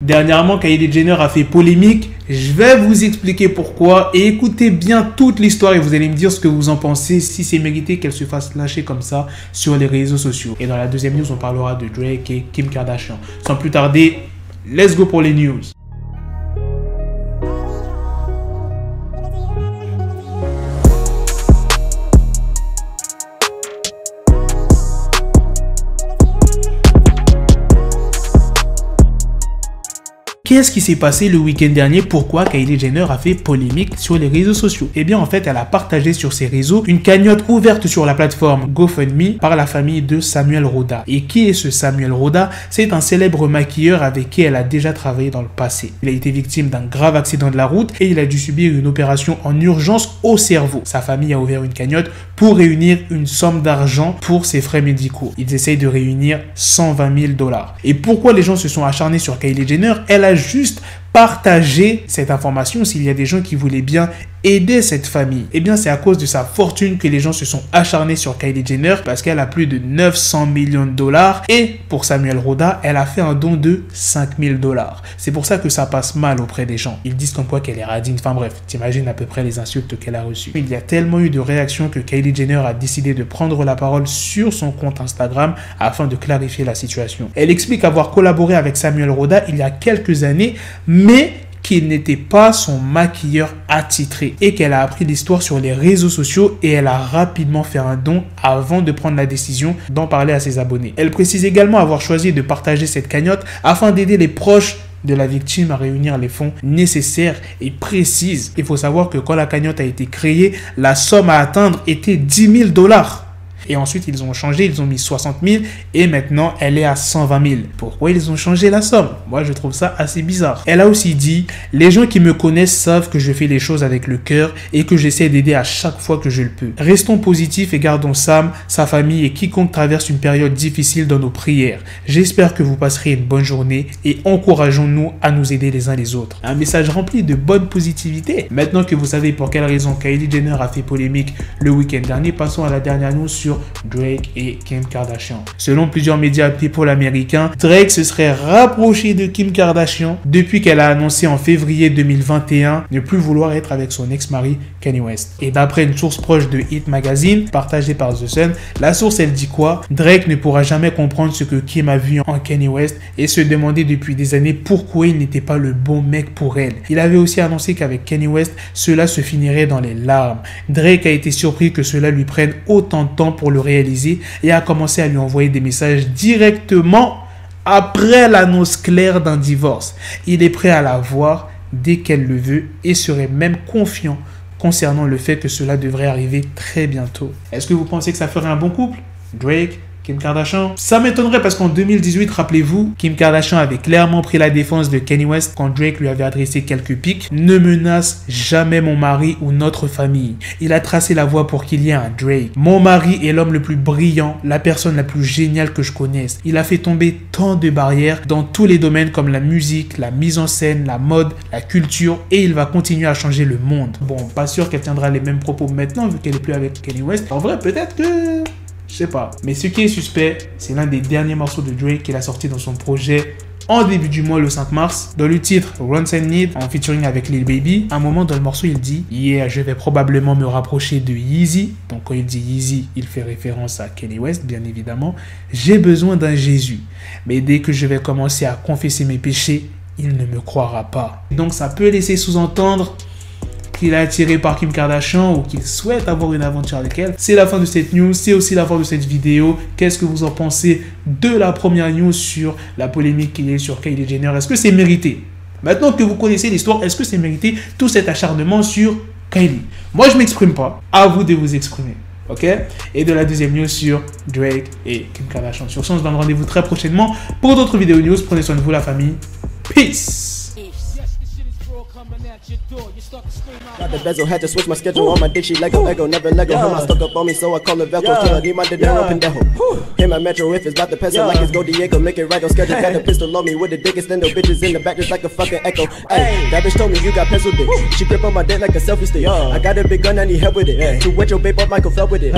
Dernièrement, Kylie Jenner a fait polémique. Je vais vous expliquer pourquoi et écoutez bien toute l'histoire et vous allez me dire ce que vous en pensez, si c'est mérité qu'elle se fasse lâcher comme ça sur les réseaux sociaux. Et dans la deuxième news, on parlera de Drake et Kim Kardashian. Sans plus tarder, let's go pour les news. Qu'est-ce qui s'est passé le week-end dernier? Pourquoi Kylie Jenner a fait polémique sur les réseaux sociaux? Eh bien, en fait, elle a partagé sur ses réseaux une cagnotte ouverte sur la plateforme GoFundMe par la famille de Samuel Roda. Et qui est ce Samuel Roda? C'est un célèbre maquilleur avec qui elle a déjà travaillé dans le passé. Il a été victime d'un grave accident de la route et il a dû subir une opération en urgence au cerveau. Sa famille a ouvert une cagnotte pour réunir une somme d'argent pour ses frais médicaux. Ils essayent de réunir 120 000 $. Et pourquoi les gens se sont acharnés sur Kylie Jenner? Elle a juste partager cette information s'il y a des gens qui voulaient bien aider cette famille. Eh bien, c'est à cause de sa fortune que les gens se sont acharnés sur Kylie Jenner parce qu'elle a plus de 900 millions de $. Et pour Samuel Roda, elle a fait un don de 5 000 $. C'est pour ça que ça passe mal auprès des gens. Ils disent comme quoi qu'elle est radine. Enfin bref, t'imagines à peu près les insultes qu'elle a reçues. Il y a tellement eu de réactions que Kylie Jenner a décidé de prendre la parole sur son compte Instagram afin de clarifier la situation. Elle explique avoir collaboré avec Samuel Roda il y a quelques années, mais qu'il n'était pas son maquilleur attitré et qu'elle a appris l'histoire sur les réseaux sociaux et elle a rapidement fait un don avant de prendre la décision d'en parler à ses abonnés. Elle précise également avoir choisi de partager cette cagnotte afin d'aider les proches de la victime à réunir les fonds nécessaires et précises. Il faut savoir que quand la cagnotte a été créée, la somme à atteindre était 10 000 $. Et ensuite, ils ont changé, ils ont mis 60 000 et maintenant, elle est à 120 000. Pourquoi ils ont changé la somme? Moi, je trouve ça assez bizarre. Elle a aussi dit, les gens qui me connaissent savent que je fais les choses avec le cœur et que j'essaie d'aider à chaque fois que je le peux. Restons positifs et gardons Sam, sa famille et quiconque traverse une période difficile dans nos prières. J'espère que vous passerez une bonne journée et encourageons-nous à nous aider les uns les autres. Un message rempli de bonne positivité. Maintenant que vous savez pour quelle raison Kylie Jenner a fait polémique le week-end dernier, passons à la dernière news sur Drake et Kim Kardashian. Selon plusieurs médias people américains, Drake se serait rapproché de Kim Kardashian depuis qu'elle a annoncé en février 2021 ne plus vouloir être avec son ex-mari Kanye West. Et d'après une source proche de Hit Magazine, partagée par The Sun, la source elle dit quoi? Drake ne pourra jamais comprendre ce que Kim a vu en Kanye West et se demander depuis des années pourquoi il n'était pas le bon mec pour elle. Il avait aussi annoncé qu'avec Kanye West, cela se finirait dans les larmes. Drake a été surpris que cela lui prenne autant de temps pour le réaliser et a commencé à lui envoyer des messages directement après l'annonce claire d'un divorce. Il est prêt à la voir dès qu'elle le veut et serait même confiant concernant le fait que cela devrait arriver très bientôt. Est-ce que vous pensez que ça ferait un bon couple? Drake, Kim Kardashian? Ça m'étonnerait parce qu'en 2018, rappelez-vous, Kim Kardashian avait clairement pris la défense de Kanye West quand Drake lui avait adressé quelques piques. Ne menace jamais mon mari ou notre famille. Il a tracé la voie pour qu'il y ait un Drake. Mon mari est l'homme le plus brillant, la personne la plus géniale que je connaisse. Il a fait tomber tant de barrières dans tous les domaines comme la musique, la mise en scène, la mode, la culture et il va continuer à changer le monde. Bon, pas sûr qu'elle tiendra les mêmes propos maintenant vu qu'elle est plus avec Kanye West. En vrai, peut-être que... je sais pas. Mais ce qui est suspect, c'est l'un des derniers morceaux de Drake qu'il a sorti dans son projet en début du mois, le 5 mars. Dans le titre Runs and Need, en featuring avec Lil Baby, à un moment dans le morceau, il dit « Yeah, je vais probablement me rapprocher de Yeezy ». Donc quand il dit Yeezy, il fait référence à Kanye West, bien évidemment. « J'ai besoin d'un Jésus. Mais dès que je vais commencer à confesser mes péchés, il ne me croira pas. » Donc ça peut laisser sous-entendre qu'il est attiré par Kim Kardashian ou qu'il souhaite avoir une aventure avec elle. C'est la fin de cette news, c'est aussi la fin de cette vidéo. Qu'est-ce que vous en pensez de la première news sur la polémique qu'il y a sur Kylie Jenner? Est-ce que c'est mérité? Maintenant que vous connaissez l'histoire, est-ce que c'est mérité tout cet acharnement sur Kylie? Moi, je ne m'exprime pas. À vous de vous exprimer. Ok? Et de la deuxième news sur Drake et Kim Kardashian. Sur ce, on se donne rendez-vous très prochainement pour d'autres vidéos news. Prenez soin de vous, la famille. Peace! Got the bezel, had to switch my schedule. On my dick, she Lego, Ego, never Lego. Him, I stuck up on me, so I call it Velcro. Till I need my dinero, pendejo. Him, my metro, if it's about the peso, like it's Go Diego. Make it right on schedule. Got a pistol on me with the dick extendo. Bitches in the back, just like a fucking echo. Hey, that bitch told me you got pencil dick. She grip on my dick like a selfie stick. I got a big gun, I need help with it. To wet your babe up, Michael fell with it.